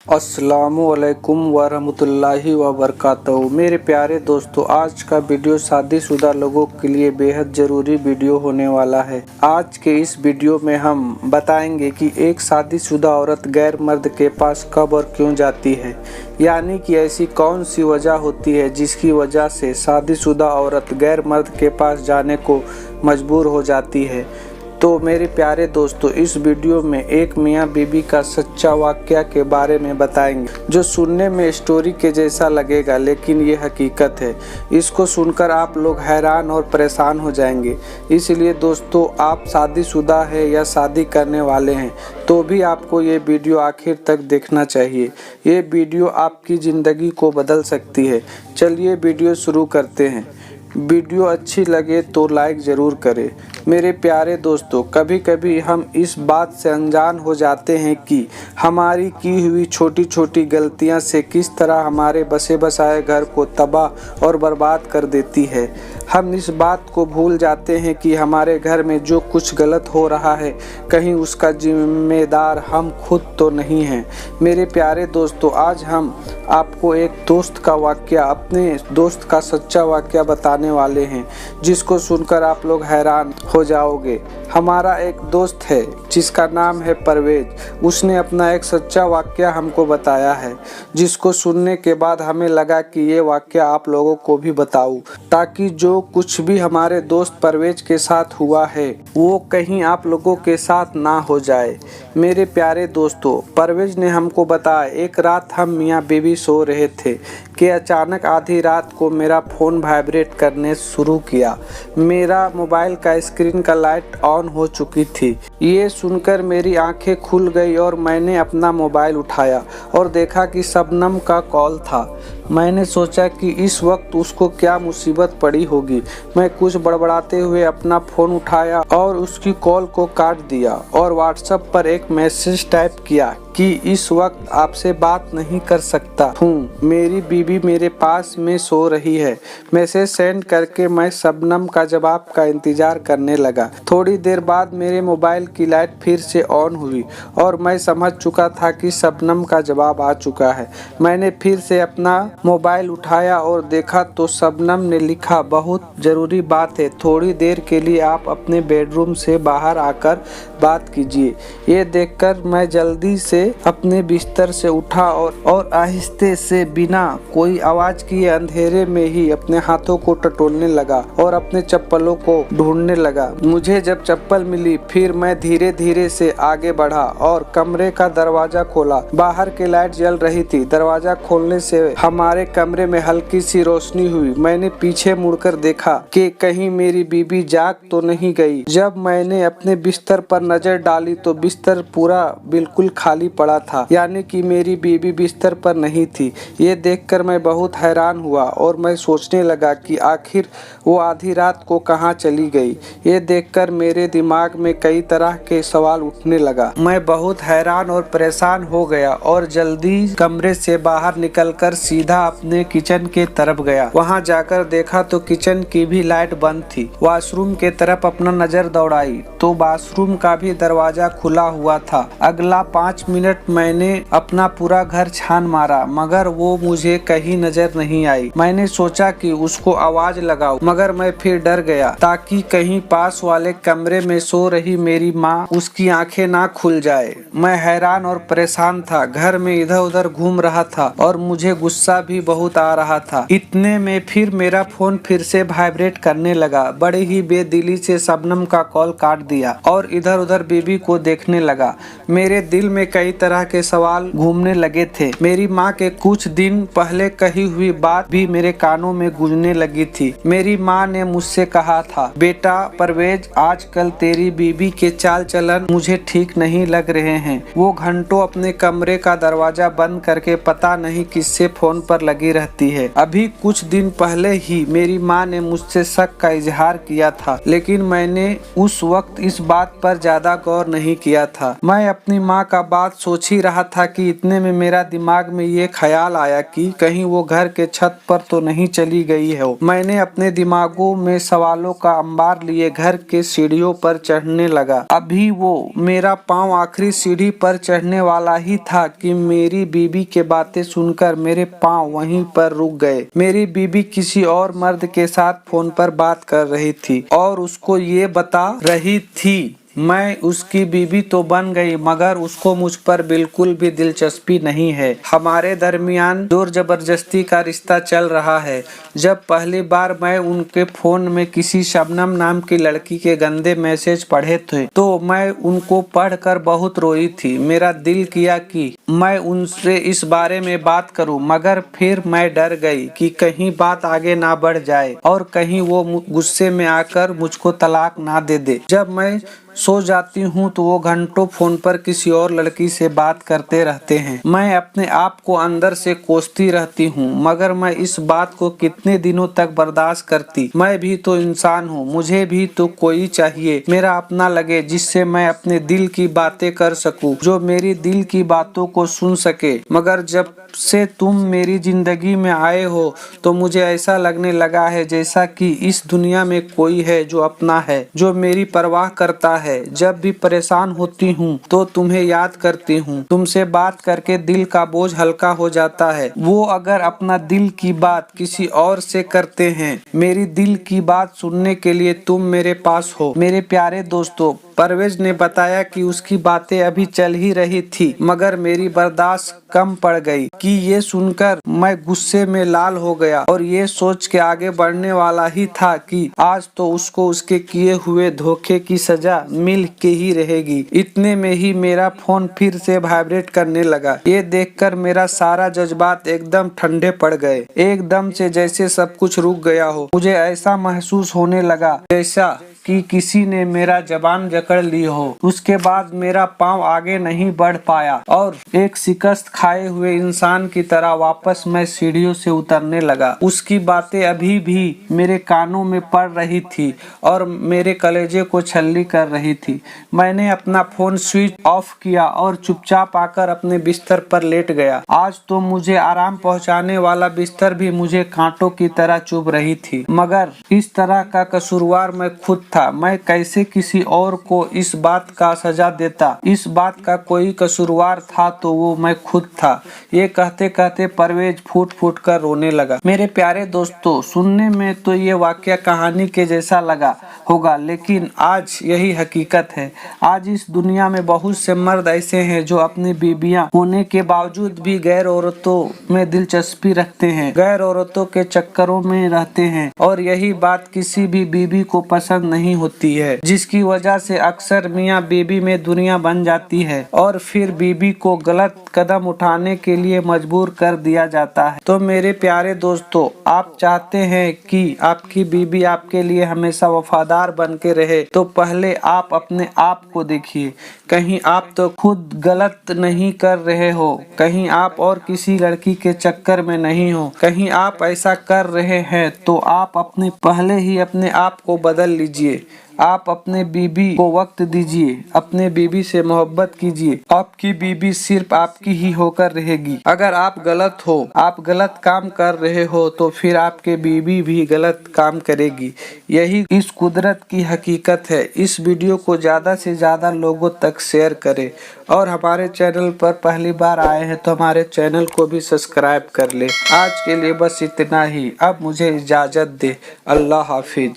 अस्सलामुअलैकुम वरहमतुल्लाहि वबरकातुहू। मेरे प्यारे दोस्तों, आज का वीडियो शादीशुदा लोगों के लिए बेहद ज़रूरी वीडियो होने वाला है। आज के इस वीडियो में हम बताएंगे कि एक शादीशुदा औरत गैर मर्द के पास कब और क्यों जाती है, यानी कि ऐसी कौन सी वजह होती है जिसकी वजह से शादीशुदा औरत गैर मर्द के पास जाने को मजबूर हो जाती है। तो मेरे प्यारे दोस्तों, इस वीडियो में एक मियाँ बीबी का सच्चा वाकया के बारे में बताएंगे, जो सुनने में स्टोरी के जैसा लगेगा लेकिन ये हकीकत है। इसको सुनकर आप लोग हैरान और परेशान हो जाएंगे। इसलिए दोस्तों, आप शादीशुदा है या शादी करने वाले हैं तो भी आपको ये वीडियो आखिर तक देखना चाहिए। ये वीडियो आपकी ज़िंदगी को बदल सकती है। चलिए वीडियो शुरू करते हैं। वीडियो अच्छी लगे तो लाइक ज़रूर करें। मेरे प्यारे दोस्तों, कभी कभी हम इस बात से अनजान हो जाते हैं कि हमारी की हुई छोटी छोटी गलतियां से किस तरह हमारे बसे बसाए घर को तबाह और बर्बाद कर देती है। हम इस बात को भूल जाते हैं कि हमारे घर में जो कुछ गलत हो रहा है, कहीं उसका जिम्मेदार हम खुद तो नहीं हैं। मेरे प्यारे दोस्तों, आज हम आपको एक दोस्त का वाकया, अपने दोस्त का सच्चा वाकया बताने वाले हैं, जिसको सुनकर आप लोग हैरान हो जाओगे। हमारा एक दोस्त है जिसका नाम है परवेज। उसने अपना एक सच्चा वाकया हमको बताया है, जिसको सुनने के बाद हमें लगा कि ये वाकया आप लोगों को भी बताऊं, ताकि जो कुछ भी हमारे दोस्त परवेज के साथ हुआ है वो कहीं आप लोगों के साथ ना हो जाए। मेरे प्यारे दोस्तों, परवेज ने हमको बताया, एक रात हम मियाँ बीवी सो रहे थे कि अचानक आधी रात को मेरा फ़ोन वाइब्रेट करने शुरू किया। मेरा मोबाइल का स्क्रीन का लाइट ऑन हो चुकी थी। ये सुनकर मेरी आंखें खुल गई और मैंने अपना मोबाइल उठाया और देखा कि शबनम का कॉल था। मैंने सोचा कि इस वक्त उसको क्या मुसीबत पड़ी होगी। मैं कुछ बड़बड़ाते हुए अपना फ़ोन उठाया और उसकी कॉल को काट दिया और व्हाट्सएप पर एक मैसेज टाइप किया कि इस वक्त आपसे बात नहीं कर सकता हूँ, मेरी बीवी मेरे पास में सो रही है। मैसेज सेंड करके मैं शबनम का जवाब का इंतजार करने लगा। थोड़ी देर बाद मेरे मोबाइल की लाइट फिर से ऑन हुई और मैं समझ चुका था कि शबनम का जवाब आ चुका है। मैंने फिर से अपना मोबाइल उठाया और देखा तो शबनम ने लिखा, बहुत ज़रूरी बात है, थोड़ी देर के लिए आप अपने बेडरूम से बाहर आकर बात कीजिए। ये देखकर मैं जल्दी से अपने बिस्तर से उठा और आहिस्ते से बिना कोई आवाज किए अंधेरे में ही अपने हाथों को टटोलने लगा और अपने चप्पलों को ढूंढने लगा। मुझे जब चप्पल मिली, फिर मैं धीरे धीरे से आगे बढ़ा और कमरे का दरवाजा खोला। बाहर की लाइट जल रही थी। दरवाजा खोलने से हमारे कमरे में हल्की सी रोशनी हुई। मैंने पीछे मुड़कर देखा कि कहीं मेरी बीबी जाग तो नहीं गई। जब मैंने अपने बिस्तर पर नजर डाली तो बिस्तर पूरा बिल्कुल खाली पड़ा था, यानी कि मेरी बीबी बिस्तर पर नहीं थी। ये देखकर मैं बहुत हैरान हुआ और मैं सोचने लगा कि आखिर वो आधी रात को कहाँ चली गई। ये देखकर मेरे दिमाग में कई तरह के सवाल उठने लगा। मैं बहुत हैरान और परेशान हो गया और जल्दी कमरे से बाहर निकलकर सीधा अपने किचन के तरफ गया। वहाँ जाकर देखा तो किचन की भी लाइट बंद थी। वॉशरूम के तरफ अपना नजर दौड़ाई तो वॉशरूम का भी दरवाजा खुला हुआ था। अगला 5 मिनट मैंने अपना पूरा घर छान मारा, मगर वो मुझे कहीं नजर नहीं आई। मैंने सोचा कि उसको आवाज लगाऊं, मगर मैं फिर डर गया ताकि कहीं पास वाले कमरे में सो रही मेरी माँ उसकी आंखें ना खुल जाए। मैं हैरान और परेशान था, घर में इधर उधर घूम रहा था और मुझे गुस्सा भी बहुत आ रहा था। इतने में फिर मेरा फोन फिर से वाइब्रेट करने लगा। बड़े ही बेदिली से शबनम का कॉल काट दिया और इधर उधर बीबी को देखने लगा। मेरे दिल में कई तरह के सवाल घूमने लगे थे। मेरी माँ के कुछ दिन पहले कही हुई बात भी मेरे कानों में गूंजने लगी थी। मेरी माँ ने मुझसे कहा था, बेटा परवेज, आजकल तेरी बीबी के चाल चलन मुझे ठीक नहीं लग रहे हैं। वो घंटों अपने कमरे का दरवाजा बंद करके पता नहीं किससे फोन पर लगी रहती है। अभी कुछ दिन पहले ही मेरी माँ ने मुझसे शक का इजहार किया था, लेकिन मैंने उस वक्त इस बात पर ज्यादा गौर नहीं किया था। मैं अपनी माँ का बात सोच ही रहा था कि इतने में मेरा दिमाग में ये ख्याल आया कि कहीं वो घर के छत पर तो नहीं चली गई है। मैंने अपने दिमागों में सवालों का अंबार लिए घर के सीढ़ियों पर चढ़ने लगा। अभी वो मेरा पाँव आखिरी सीढ़ी पर चढ़ने वाला ही था कि मेरी बीबी के बातें सुनकर मेरे पाँव वहीं पर रुक गए। मेरी बीबी किसी और मर्द के साथ फोन पर बात कर रही थी और उसको ये बता रही थी। मैं उसकी बीवी तो बन गई मगर उसको मुझ पर बिल्कुल भी दिलचस्पी नहीं है। हमारे दरमियान जोर जबरदस्ती का रिश्ता चल रहा है। जब पहली बार मैं उनके फोन में किसी शबनम नाम की लड़की के गंदे मैसेज पढ़े थे तो मैं उनको पढ़कर बहुत रोई थी। मेरा दिल किया कि मैं उनसे इस बारे में बात करूं, मगर फिर मैं डर गई कि कहीं बात आगे ना बढ़ जाए और कहीं वो गुस्से में आकर मुझको तलाक ना दे दे। जब मैं सो जाती हूँ तो वो घंटों फोन पर किसी और लड़की से बात करते रहते हैं। मैं अपने आप को अंदर से कोसती रहती हूँ, मगर मैं इस बात को कितने दिनों तक बर्दाश्त करती। मैं भी तो इंसान हूँ, मुझे भी तो कोई चाहिए मेरा अपना लगे, जिससे मैं अपने दिल की बातें कर सकूँ, जो मेरी दिल की बातों को सुन सके। मगर जब से तुम मेरी जिंदगी में आए हो तो मुझे ऐसा लगने लगा है जैसा कि इस दुनिया में कोई है जो अपना है, जो मेरी परवाह करता है। जब भी परेशान होती हूँ तो तुम्हें याद करती हूँ। तुमसे बात करके दिल का बोझ हल्का हो जाता है। वो अगर अपना दिल की बात किसी और से करते हैं, मेरी दिल की बात सुनने के लिए तुम मेरे पास हो। मेरे प्यारे दोस्तों, परवेज ने बताया कि उसकी बातें अभी चल ही रही थी मगर मेरी बर्दाश्त कम पड़ गई कि ये सुनकर मैं गुस्से में लाल हो गया और ये सोच के आगे बढ़ने वाला ही था कि आज तो उसको उसके किए हुए धोखे की सजा मिल के ही रहेगी। इतने में ही मेरा फोन फिर से वाइब्रेट करने लगा। ये देखकर मेरा सारा जज्बात एकदम ठंडे पड़ गए। एकदम से जैसे सब कुछ रुक गया हो। मुझे ऐसा महसूस होने लगा जैसा कि किसी ने मेरा जबान जकड़ ली हो। उसके बाद मेरा पाँव आगे नहीं बढ़ पाया और एक शिकस्त खाए हुए इंसान की तरह वापस मैं सीढ़ियों से उतरने लगा। उसकी बातें अभी भी मेरे कानों में पड़ रही थी और मेरे कलेजे को छल्ली कर रही थी। मैंने अपना फोन स्विच ऑफ किया और चुपचाप आकर अपने बिस्तर पर लेट गया। आज तो मुझे आराम पहुंचाने वाला बिस्तर भी मुझे कांटों की तरह चुभ रही थी, मगर इस तरह का कसूरवार मैं खुद था। मैं कैसे किसी और को इस बात का सजा देता। इस बात का कोई कसूरवार था तो वो मैं खुद था। ये कहते कहते परवेज फूट फूट कर रोने लगा। मेरे प्यारे दोस्तों, सुनने में तो ये वाकया कहानी के जैसा लगा होगा, लेकिन आज यही हकीकत है। आज इस दुनिया में बहुत से मर्द ऐसे हैं जो अपनी बीबियां होने के बावजूद भी गैर औरतों में दिलचस्पी रखते हैं, गैर औरतों के चक्करों में रहते हैं और यही बात किसी भी बीबी को पसंद नहीं होती है, जिसकी वजह से अक्सर मियाँ बीबी में दुनिया बन जाती है और फिर बीबी को गलत कदम उठाने के लिए मजबूर कर दिया जाता है। तो मेरे प्यारे दोस्तों, आप चाहते हैं कि आपकी बीबी आपके लिए हमेशा वफादार बन के रहे तो पहले आप अपने आप को देखिए। कहीं आप तो खुद गलत नहीं कर रहे हो, कहीं आप और किसी लड़की के चक्कर में नहीं हो। कहीं आप ऐसा कर रहे हैं तो आप पहले ही अपने आप को बदल लीजिए। आप अपने बीबी को वक्त दीजिए, अपने बीबी से मोहब्बत कीजिए। आपकी बीबी सिर्फ आपकी ही होकर रहेगी। अगर आप गलत हो, आप गलत काम कर रहे हो तो फिर आपके बीबी भी गलत काम करेगी। यही इस कुदरत की हकीकत है। इस वीडियो को ज्यादा से ज्यादा लोगों तक शेयर करें और हमारे चैनल पर पहली बार आए हैं तो हमारे चैनल को भी सब्सक्राइब कर ले। आज के लिए बस इतना ही। अब मुझे इजाजत दे। अल्लाह हाफिज।